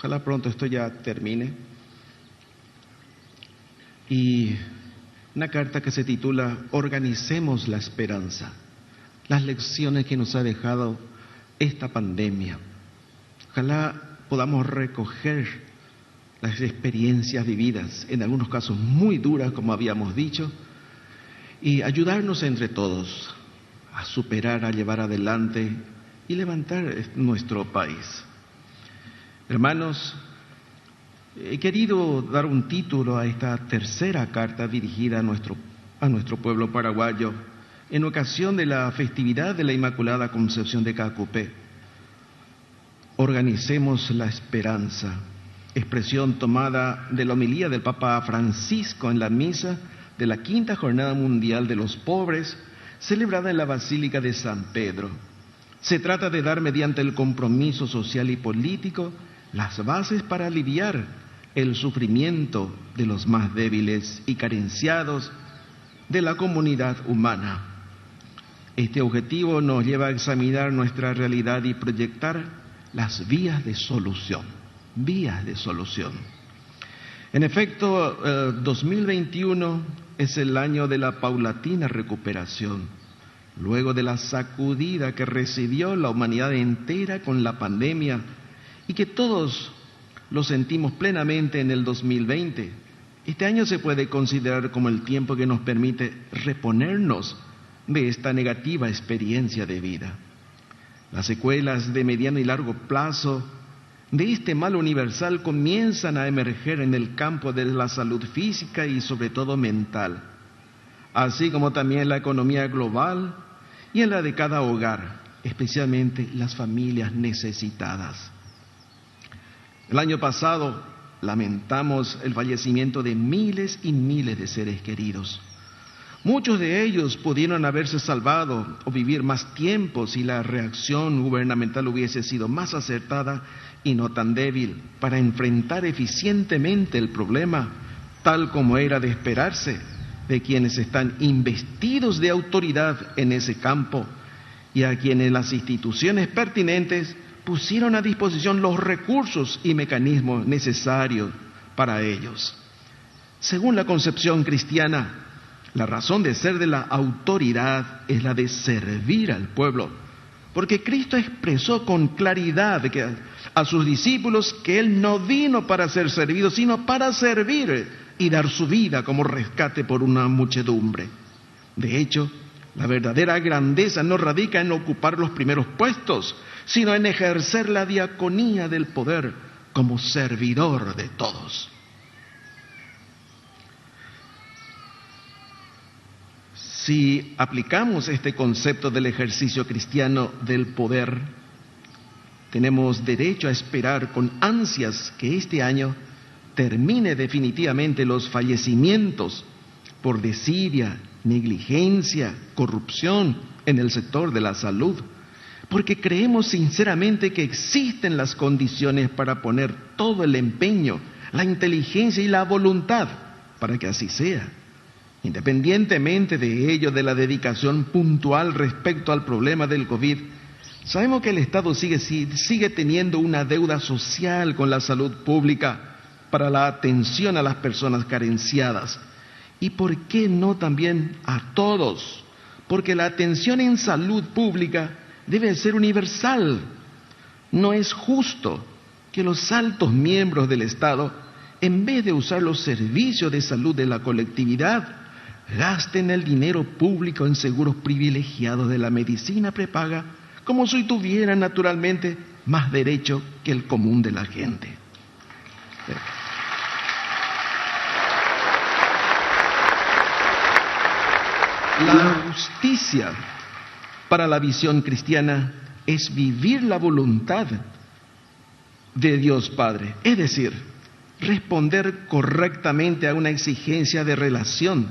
Ojalá pronto esto ya termine. Y una carta que se titula Organicemos la esperanza. Las lecciones que nos ha dejado esta pandemia. Ojalá podamos recoger las experiencias vividas, en algunos casos muy duras, como habíamos dicho, y ayudarnos entre todos a superar, a llevar adelante y levantar nuestro país. Hermanos, he querido dar un título a esta tercera carta dirigida a nuestro pueblo paraguayo en ocasión de la festividad de la Inmaculada Concepción de Cacupé. Organicemos la esperanza, expresión tomada de la homilía del Papa Francisco en la misa de la Quinta Jornada Mundial de los Pobres, celebrada en la Basílica de San Pedro. Se trata de dar mediante el compromiso social y político las bases para aliviar el sufrimiento de los más débiles y carenciados de la comunidad humana. Este objetivo nos lleva a examinar nuestra realidad y proyectar las vías de solución. En efecto, 2021 es el año de la paulatina recuperación, luego de la sacudida que recibió la humanidad entera con la pandemia y que todos lo sentimos plenamente en el 2020. Este año se puede considerar como el tiempo que nos permite reponernos de esta negativa experiencia de vida. Las secuelas de mediano y largo plazo de este mal universal comienzan a emerger en el campo de la salud física y sobre todo mental, así como también en la economía global y en la de cada hogar, especialmente las familias necesitadas. El año pasado lamentamos el fallecimiento de miles y miles de seres queridos. Muchos de ellos pudieron haberse salvado o vivir más tiempo si la reacción gubernamental hubiese sido más acertada y no tan débil para enfrentar eficientemente el problema, tal como era de esperarse de quienes están investidos de autoridad en ese campo y a quienes las instituciones pertinentes pusieron a disposición los recursos y mecanismos necesarios para ellos. Según la concepción cristiana, la razón de ser de la autoridad es la de servir al pueblo, porque Cristo expresó con claridad a sus discípulos que Él no vino para ser servido, sino para servir y dar su vida como rescate por una muchedumbre. De hecho, la verdadera grandeza no radica en ocupar los primeros puestos, sino en ejercer la diaconía del poder como servidor de todos. Si aplicamos este concepto del ejercicio cristiano del poder, tenemos derecho a esperar con ansias que este año termine definitivamente los fallecimientos por desidia, negligencia, corrupción en el sector de la salud, porque creemos sinceramente que existen las condiciones para poner todo el empeño, la inteligencia y la voluntad para que así sea. Independientemente de ello, de la dedicación puntual respecto al problema del COVID, sabemos que el Estado sigue teniendo una deuda social con la salud pública para la atención a las personas carenciadas. ¿Y por qué no también a todos? Porque la atención en salud pública debe ser universal. No es justo que los altos miembros del Estado, en vez de usar los servicios de salud de la colectividad, gasten el dinero público en seguros privilegiados de la medicina prepaga, como si tuvieran naturalmente más derecho que el común de la gente. La justicia para la visión cristiana es vivir la voluntad de Dios Padre, es decir, responder correctamente a una exigencia de relación,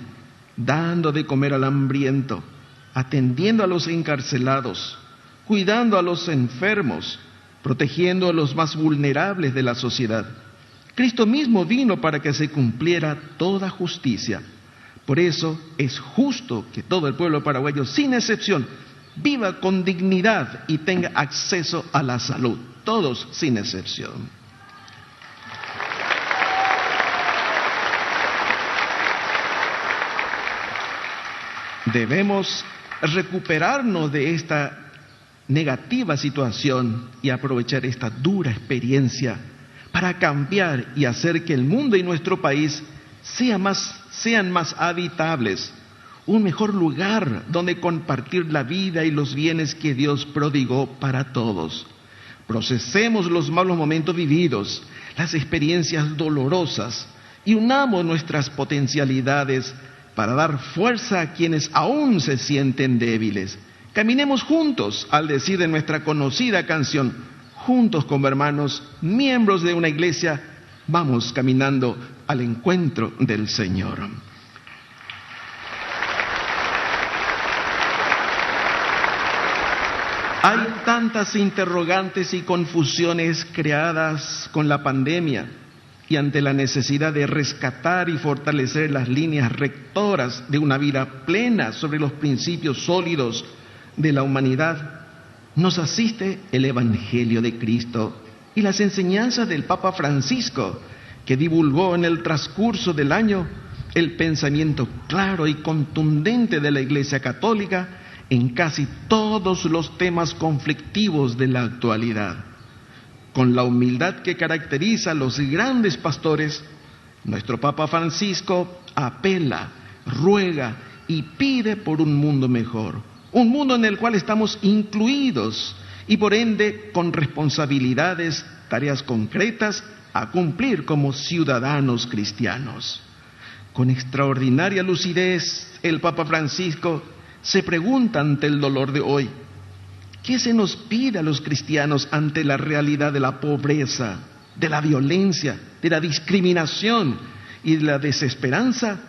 dando de comer al hambriento, atendiendo a los encarcelados, cuidando a los enfermos, protegiendo a los más vulnerables de la sociedad. Cristo mismo vino para que se cumpliera toda justicia. Por eso es justo que todo el pueblo paraguayo, sin excepción, viva con dignidad y tenga acceso a la salud, todos sin excepción. Debemos recuperarnos de esta negativa situación y aprovechar esta dura experiencia para cambiar y hacer que el mundo y nuestro país sean más habitables, un mejor lugar donde compartir la vida y los bienes que Dios prodigó para todos. Procesemos los malos momentos vividos, las experiencias dolorosas y unamos nuestras potencialidades para dar fuerza a quienes aún se sienten débiles. Caminemos juntos, al decir de nuestra conocida canción, juntos como hermanos, miembros de una iglesia, vamos caminando al encuentro del Señor. Hay tantas interrogantes y confusiones creadas con la pandemia y ante la necesidad de rescatar y fortalecer las líneas rectoras de una vida plena sobre los principios sólidos de la humanidad, nos asiste el Evangelio de Cristo y las enseñanzas del Papa Francisco, que divulgó en el transcurso del año el pensamiento claro y contundente de la Iglesia Católica en casi todos los temas conflictivos de la actualidad. Con la humildad que caracteriza a los grandes pastores, nuestro Papa Francisco apela, ruega y pide por un mundo mejor, un mundo en el cual estamos incluidos y por ende con responsabilidades, tareas concretas a cumplir como ciudadanos cristianos. Con extraordinaria lucidez, el Papa Francisco se pregunta ante el dolor de hoy: ¿qué se nos pide a los cristianos ante la realidad de la pobreza, de la violencia, de la discriminación y de la desesperanza?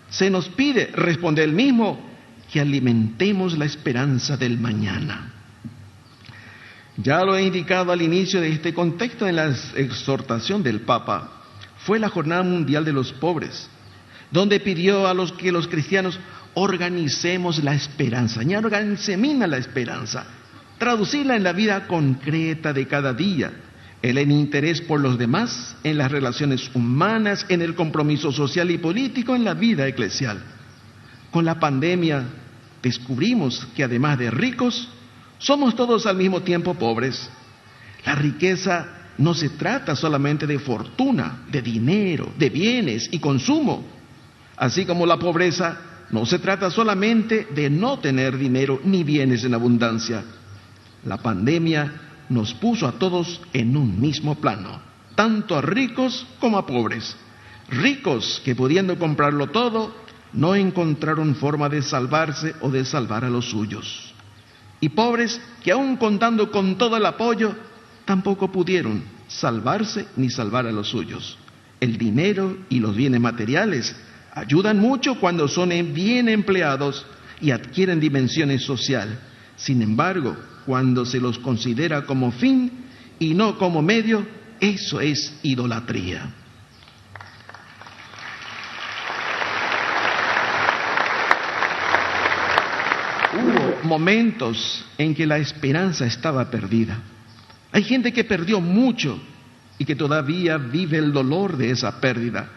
Se nos pide, responde él mismo, que alimentemos la esperanza del mañana. Ya lo he indicado al inicio de este contexto en la exhortación del Papa. Fue la Jornada Mundial de los Pobres, donde pidió que los cristianos organicemos la esperanza, y organicemina la esperanza, traducirla en la vida concreta de cada día, en el interés por los demás, en las relaciones humanas, en el compromiso social y político, en la vida eclesial. Con la pandemia descubrimos que además de ricos, somos todos al mismo tiempo pobres. La riqueza no se trata solamente de fortuna, de dinero, de bienes y consumo, así como la pobreza no se trata solamente de no tener dinero ni bienes en abundancia. La pandemia nos puso a todos en un mismo plano, tanto a ricos como a pobres. Ricos que pudiendo comprarlo todo, no encontraron forma de salvarse o de salvar a los suyos. Y pobres que aun contando con todo el apoyo, tampoco pudieron salvarse ni salvar a los suyos. El dinero y los bienes materiales ayudan mucho cuando son bien empleados y adquieren dimensiones sociales. Sin embargo, cuando se los considera como fin y no como medio, eso es idolatría. Hubo momentos en que la esperanza estaba perdida. Hay gente que perdió mucho y que todavía vive el dolor de esa pérdida,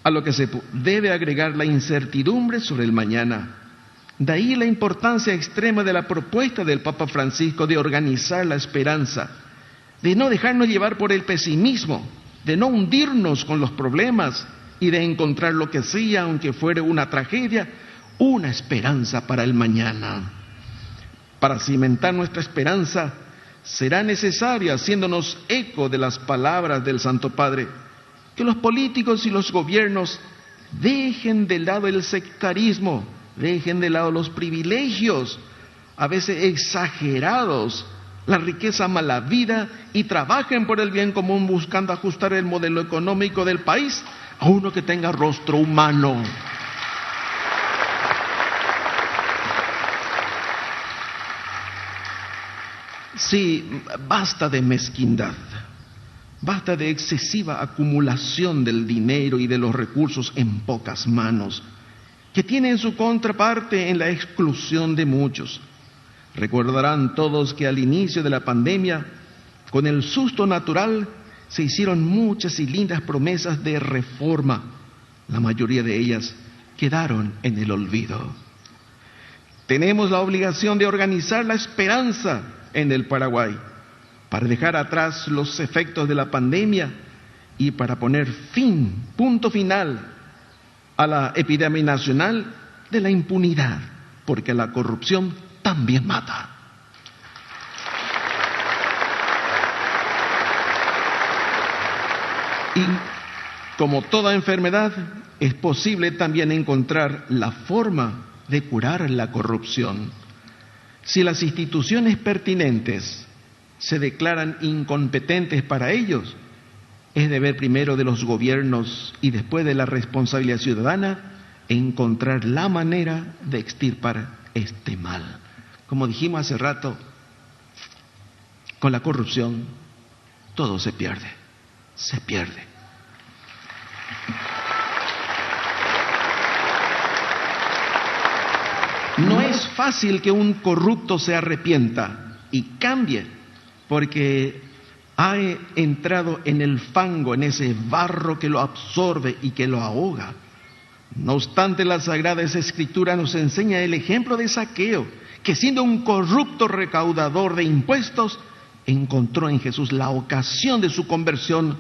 a lo que se debe agregar la incertidumbre sobre el mañana. De ahí la importancia extrema de la propuesta del Papa Francisco de organizar la esperanza, de no dejarnos llevar por el pesimismo, de no hundirnos con los problemas y de encontrar lo que sea, aunque fuere una tragedia, una esperanza para el mañana. Para cimentar nuestra esperanza, será necesario, haciéndonos eco de las palabras del Santo Padre, que los políticos y los gobiernos dejen de lado el sectarismo, dejen de lado los privilegios, a veces exagerados, la riqueza mala vida, y trabajen por el bien común buscando ajustar el modelo económico del país a uno que tenga rostro humano. Sí, basta de mezquindad, basta de excesiva acumulación del dinero y de los recursos en pocas manos, que tienen su contraparte en la exclusión de muchos. Recordarán todos que al inicio de la pandemia, con el susto natural, se hicieron muchas y lindas promesas de reforma. La mayoría de ellas quedaron en el olvido. Tenemos la obligación de organizar la esperanza en el Paraguay para dejar atrás los efectos de la pandemia y para poner punto final a la epidemia nacional de la impunidad, porque la corrupción también mata. Y como toda enfermedad, es posible también encontrar la forma de curar la corrupción. Si las instituciones pertinentes se declaran incompetentes para ellos, es deber primero de los gobiernos y después de la responsabilidad ciudadana encontrar la manera de extirpar este mal. Como dijimos hace rato, con la corrupción todo se pierde, se pierde. No es fácil que un corrupto se arrepienta y cambie, porque ha entrado en el fango, en ese barro que lo absorbe y que lo ahoga. No obstante, la Sagrada Escritura nos enseña el ejemplo de Zaqueo, que siendo un corrupto recaudador de impuestos, encontró en Jesús la ocasión de su conversión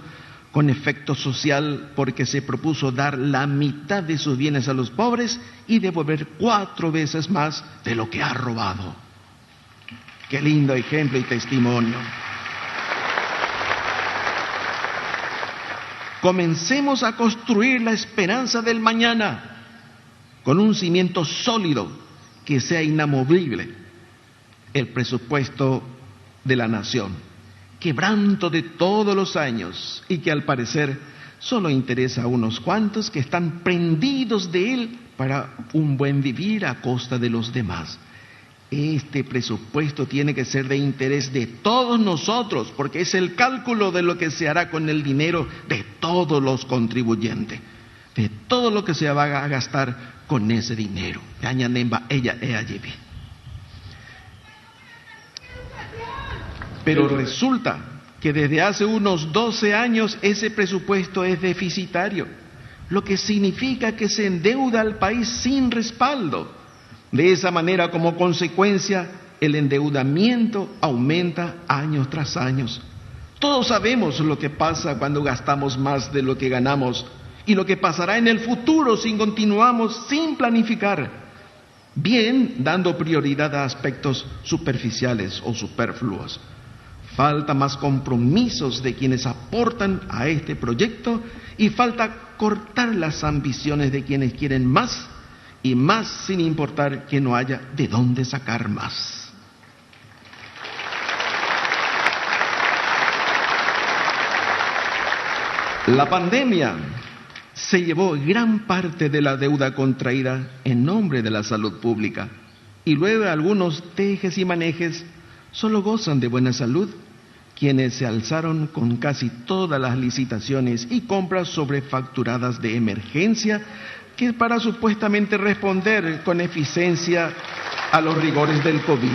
con efecto social, porque se propuso dar la mitad de sus bienes a los pobres y devolver 4 veces más de lo que ha robado. Qué lindo ejemplo y testimonio. Comencemos a construir la esperanza del mañana con un cimiento sólido que sea inamovible: el presupuesto de la nación, quebranto de todos los años y que al parecer solo interesa a unos cuantos que están prendidos de él para un buen vivir a costa de los demás. Este presupuesto tiene que ser de interés de todos nosotros, porque es el cálculo de lo que se hará con el dinero de todos los contribuyentes, de todo lo que se va a gastar con ese dinero. Pero resulta que desde hace unos 12 años ese presupuesto es deficitario, lo que significa que se endeuda al país sin respaldo. De esa manera, como consecuencia, el endeudamiento aumenta año tras año. Todos sabemos lo que pasa cuando gastamos más de lo que ganamos y lo que pasará en el futuro si continuamos sin planificar, bien dando prioridad a aspectos superficiales o superfluos. Falta más compromisos de quienes aportan a este proyecto y falta cortar las ambiciones de quienes quieren más y más sin importar que no haya de dónde sacar más. La pandemia se llevó gran parte de la deuda contraída en nombre de la salud pública, y luego algunos tejes y manejes solo gozan de buena salud quienes se alzaron con casi todas las licitaciones y compras sobrefacturadas de emergencia, que para supuestamente responder con eficiencia a los rigores del COVID.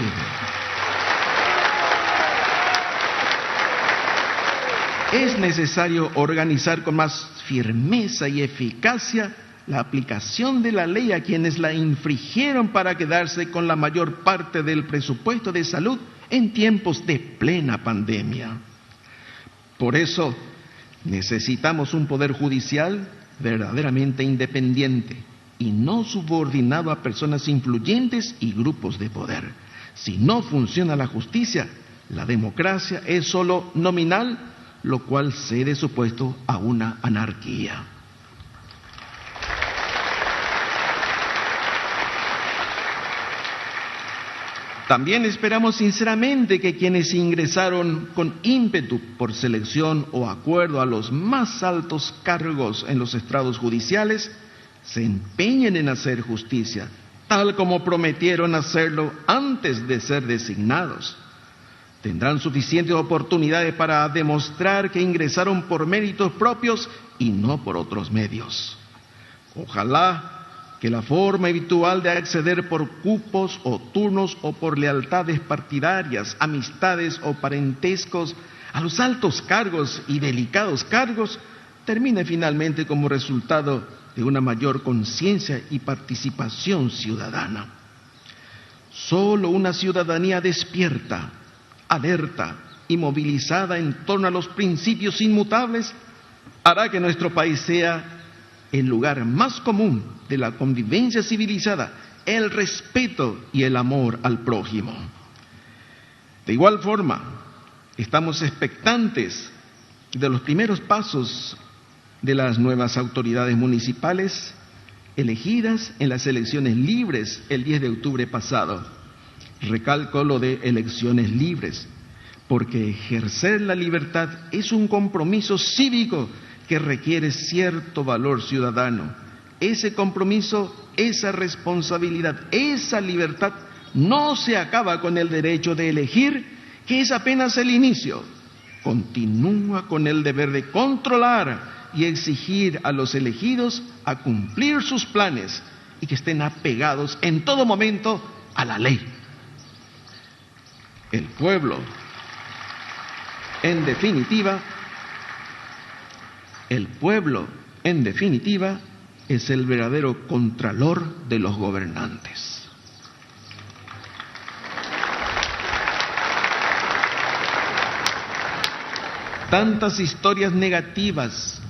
Es necesario organizar con más firmeza y eficacia la aplicación de la ley a quienes la infringieron para quedarse con la mayor parte del presupuesto de salud en tiempos de plena pandemia. Por eso necesitamos un poder judicial verdaderamente independiente y no subordinado a personas influyentes y grupos de poder. Si no funciona la justicia, la democracia es solo nominal, lo cual cede su puesto a una anarquía. También esperamos sinceramente que quienes ingresaron con ímpetu por selección o acuerdo a los más altos cargos en los estrados judiciales se empeñen en hacer justicia, tal como prometieron hacerlo antes de ser designados. Tendrán suficientes oportunidades para demostrar que ingresaron por méritos propios y no por otros medios. Ojalá que la forma habitual de acceder por cupos o turnos o por lealtades partidarias, amistades o parentescos a los altos cargos y delicados cargos termine finalmente como resultado de una mayor conciencia y participación ciudadana. Solo una ciudadanía despierta, alerta y movilizada en torno a los principios inmutables hará que nuestro país sea el lugar más común de la convivencia civilizada, el respeto y el amor al prójimo. De igual forma, estamos expectantes de los primeros pasos de las nuevas autoridades municipales elegidas en las elecciones libres el 10 de octubre pasado. Recalco lo de elecciones libres, porque ejercer la libertad es un compromiso cívico que requiere cierto valor ciudadano. Ese compromiso, esa responsabilidad, esa libertad no se acaba con el derecho de elegir, que es apenas el inicio. Continúa con el deber de controlar y exigir a los elegidos a cumplir sus planes y que estén apegados en todo momento a la ley. El pueblo, en definitiva, es el verdadero contralor de los gobernantes. Tantas historias negativas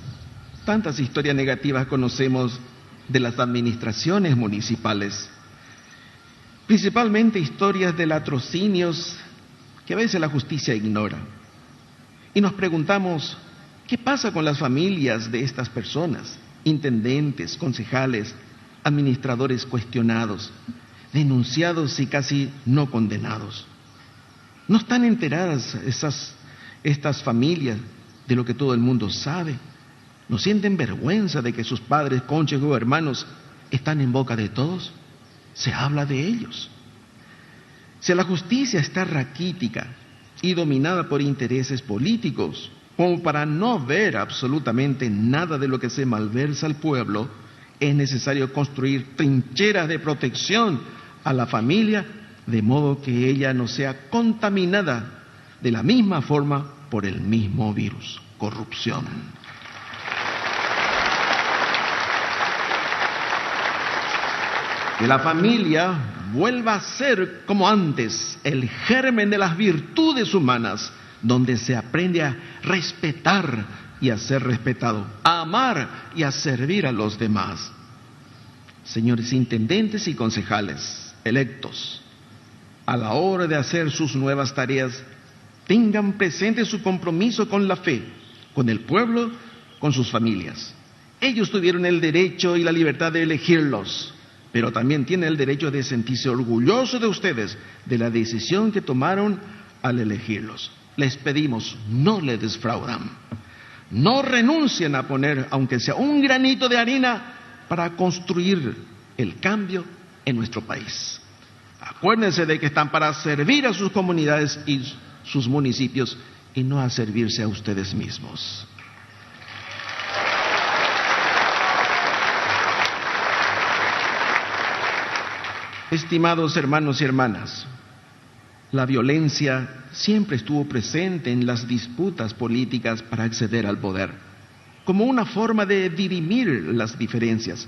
conocemos de las administraciones municipales, principalmente historias de latrocinios que a veces la justicia ignora. Y nos preguntamos, ¿qué pasa con las familias de estas personas? Intendentes, concejales, administradores cuestionados, denunciados y casi no condenados. ¿No están enteradas estas familias de lo que todo el mundo sabe? ¿No sienten vergüenza de que sus padres, cónyuges o hermanos están en boca de todos? Se habla de ellos. Si la justicia está raquítica y dominada por intereses políticos, como para no ver absolutamente nada de lo que se malversa al pueblo, es necesario construir trincheras de protección a la familia, de modo que ella no sea contaminada de la misma forma por el mismo virus, corrupción. Que la familia vuelva a ser como antes, el germen de las virtudes humanas, donde se aprende a respetar y a ser respetado, a amar y a servir a los demás. Señores intendentes y concejales electos, a la hora de hacer sus nuevas tareas, tengan presente su compromiso con la fe, con el pueblo, con sus familias. Ellos tuvieron el derecho y la libertad de elegirlos, pero también tienen el derecho de sentirse orgullosos de ustedes, de la decisión que tomaron al elegirlos. Les pedimos, no les defraudan, no renuncien a poner, aunque sea un granito de arena, para construir el cambio en nuestro país. Acuérdense de que están para servir a sus comunidades y sus municipios y no a servirse a ustedes mismos. Estimados hermanos y hermanas, la violencia siempre estuvo presente en las disputas políticas para acceder al poder, como una forma de dirimir las diferencias.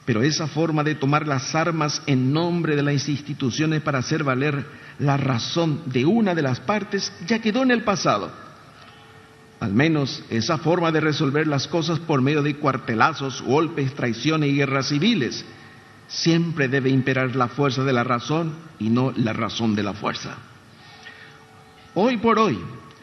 Pero esa forma de tomar las armas en nombre de las instituciones para hacer valer la razón de una de las partes ya quedó en el pasado. Al menos esa forma de resolver las cosas por medio de cuartelazos, golpes, traiciones y guerras civiles. Siempre debe imperar la fuerza de la razón y no la razón de la fuerza. Hoy por hoy,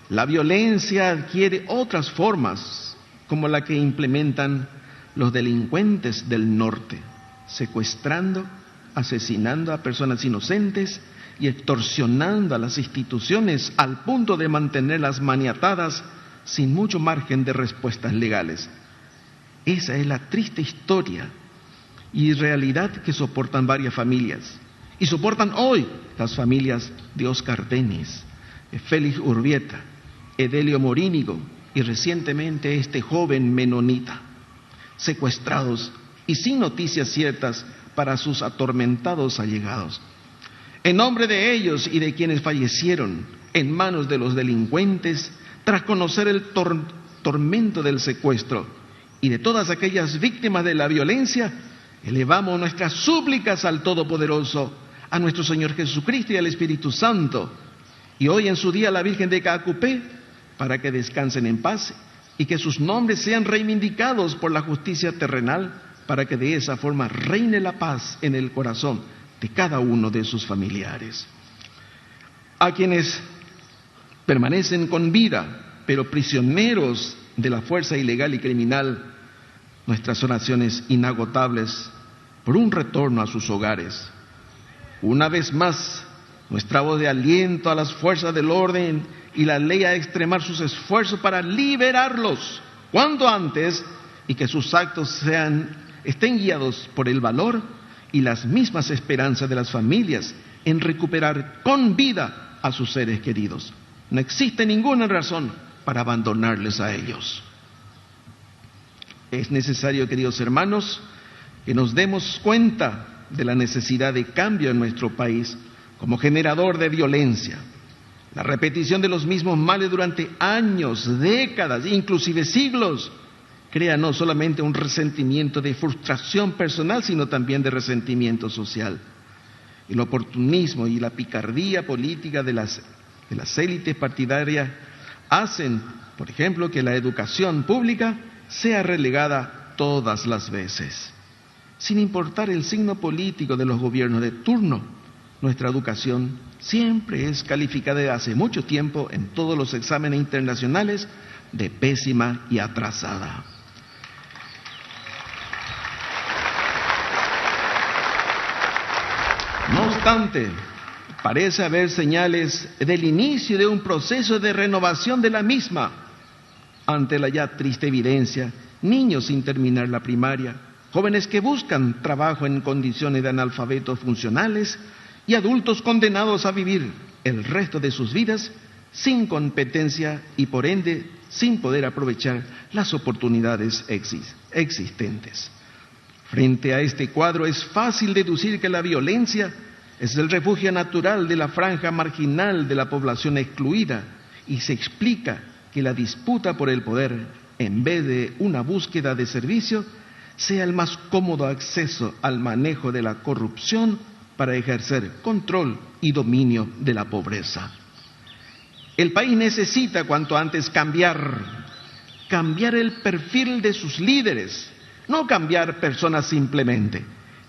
la violencia adquiere otras formas, como la que implementan los delincuentes del norte, secuestrando, asesinando a personas inocentes y extorsionando a las instituciones al punto de mantenerlas maniatadas sin mucho margen de respuestas legales. Esa es la triste historia y realidad que soportan varias familias, y soportan hoy las familias de Óscar Dennis, Félix Urbieta, Edelio Morínigo y recientemente este joven menonita, secuestrados y sin noticias ciertas para sus atormentados allegados. En nombre de ellos y de quienes fallecieron en manos de los delincuentes, tras conocer el tormento del secuestro y de todas aquellas víctimas de la violencia, elevamos nuestras súplicas al Todopoderoso, a nuestro Señor Jesucristo y al Espíritu Santo, y hoy en su día a la Virgen de Cacupé, para que descansen en paz y que sus nombres sean reivindicados por la justicia terrenal, para que de esa forma reine la paz en el corazón de cada uno de sus familiares. A quienes permanecen con vida, pero prisioneros de la fuerza ilegal y criminal, nuestras oraciones inagotables por un retorno a sus hogares. Una vez más, nuestra voz de aliento a las fuerzas del orden y la ley a extremar sus esfuerzos para liberarlos cuanto antes, y que sus actos estén guiados por el valor y las mismas esperanzas de las familias en recuperar con vida a sus seres queridos. No existe ninguna razón para abandonarles a ellos. Es necesario, queridos hermanos, que nos demos cuenta de la necesidad de cambio en nuestro país como generador de violencia. La repetición de los mismos males durante años, décadas, inclusive siglos, crea no solamente un resentimiento de frustración personal, sino también de resentimiento social. El oportunismo y la picardía política de las élites partidarias hacen, por ejemplo, que la educación pública sea relegada todas las veces. Sin importar el signo político de los gobiernos de turno, nuestra educación siempre es calificada desde hace mucho tiempo en todos los exámenes internacionales de pésima y atrasada. No obstante, parece haber señales del inicio de un proceso de renovación de la misma. Ante la ya triste evidencia, niños sin terminar la primaria, jóvenes que buscan trabajo en condiciones de analfabetos funcionales y adultos condenados a vivir el resto de sus vidas sin competencia y por ende sin poder aprovechar las oportunidades existentes. Frente a este cuadro es fácil deducir que la violencia es el refugio natural de la franja marginal de la población excluida y se explica que la disputa por el poder, en vez de una búsqueda de servicio, sea el más cómodo acceso al manejo de la corrupción para ejercer control y dominio de la pobreza. El país necesita cuanto antes cambiar el perfil de sus líderes, no cambiar personas simplemente.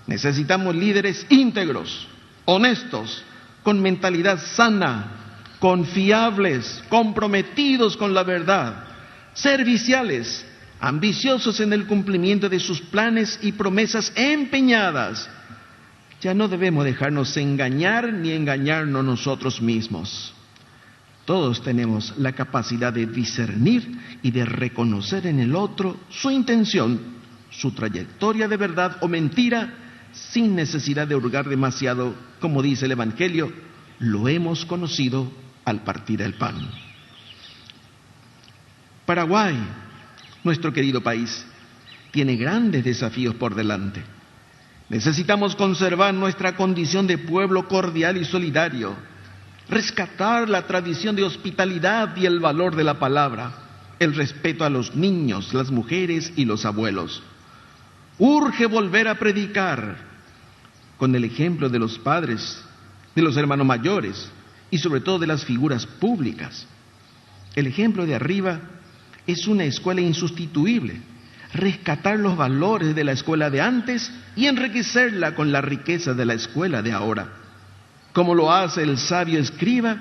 Necesitamos líderes íntegros, honestos, con mentalidad sana, confiables, comprometidos con la verdad, serviciales, ambiciosos en el cumplimiento de sus planes y promesas empeñadas. Ya no debemos dejarnos engañar ni engañarnos nosotros mismos. Todos tenemos la capacidad de discernir y de reconocer en el otro su intención, su trayectoria de verdad o mentira, sin necesidad de hurgar demasiado, como dice el Evangelio, lo hemos conocido al partir el pan. Paraguay, nuestro querido país, tiene grandes desafíos por delante. Necesitamos conservar nuestra condición de pueblo cordial y solidario, rescatar la tradición de hospitalidad y el valor de la palabra, el respeto a los niños, las mujeres y los abuelos. Urge volver a predicar con el ejemplo de los padres, de los hermanos mayores y sobre todo de las figuras públicas. El ejemplo de arriba es una escuela insustituible. Rescatar los valores de la escuela de antes y enriquecerla con la riqueza de la escuela de ahora, como lo hace el sabio escriba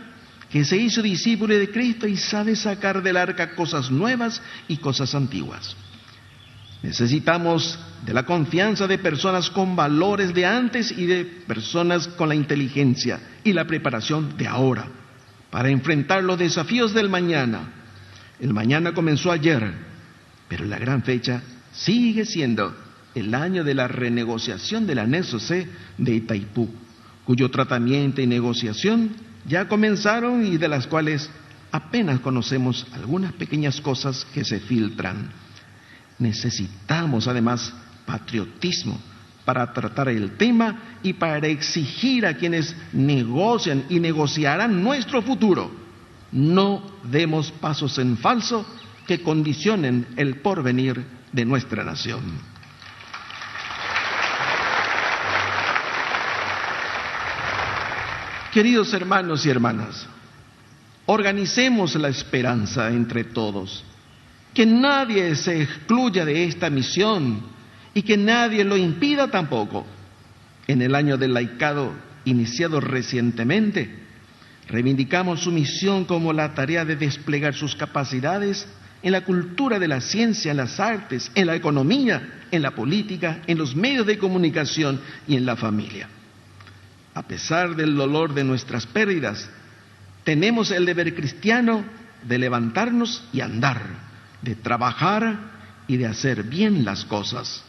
que se hizo discípulo de Cristo y sabe sacar del arca cosas nuevas y cosas antiguas. Necesitamos de la confianza de personas con valores de antes y de personas con la inteligencia y la preparación de ahora para enfrentar los desafíos del mañana. El mañana comenzó ayer, pero la gran fecha sigue siendo el año de la renegociación del anexo C de Itaipú, cuyo tratamiento y negociación ya comenzaron y de las cuales apenas conocemos algunas pequeñas cosas que se filtran. Necesitamos además patriotismo para tratar el tema y para exigir a quienes negocian y negociarán nuestro futuro. No demos pasos en falso que condicionen el porvenir de nuestra nación. Queridos hermanos y hermanas, organicemos la esperanza entre todos. Que nadie se excluya de esta misión y que nadie lo impida tampoco. En el año del laicado iniciado recientemente, reivindicamos su misión como la tarea de desplegar sus capacidades en la cultura de la ciencia, en las artes, en la economía, en la política, en los medios de comunicación y en la familia. A pesar del dolor de nuestras pérdidas, tenemos el deber cristiano de levantarnos y andar, de trabajar y de hacer bien las cosas,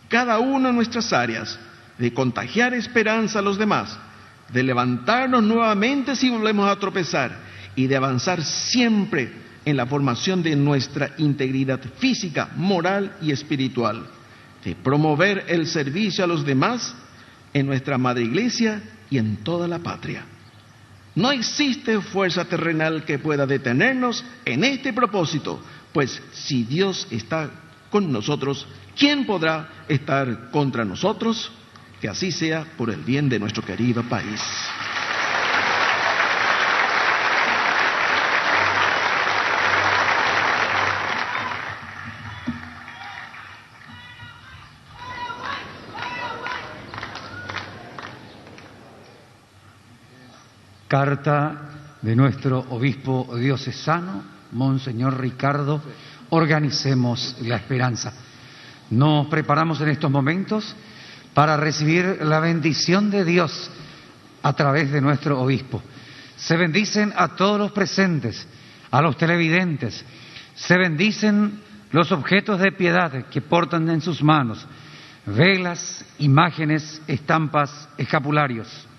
cada uno en nuestras áreas, de contagiar esperanza a los demás, de levantarnos nuevamente si volvemos a tropezar y de avanzar siempre en la formación de nuestra integridad física, moral y espiritual, de promover el servicio a los demás en nuestra madre iglesia y en toda la patria. No existe fuerza terrenal que pueda detenernos en este propósito, pues si Dios está con nosotros, ¿quién podrá estar contra nosotros? Que así sea por el bien de nuestro querido país. Carta de nuestro obispo diocesano, Monseñor Ricardo. Organicemos la esperanza. Nos preparamos en estos momentos para recibir la bendición de Dios a través de nuestro obispo. Se bendicen a todos los presentes, a los televidentes. Se bendicen los objetos de piedad que portan en sus manos: velas, imágenes, estampas, escapularios.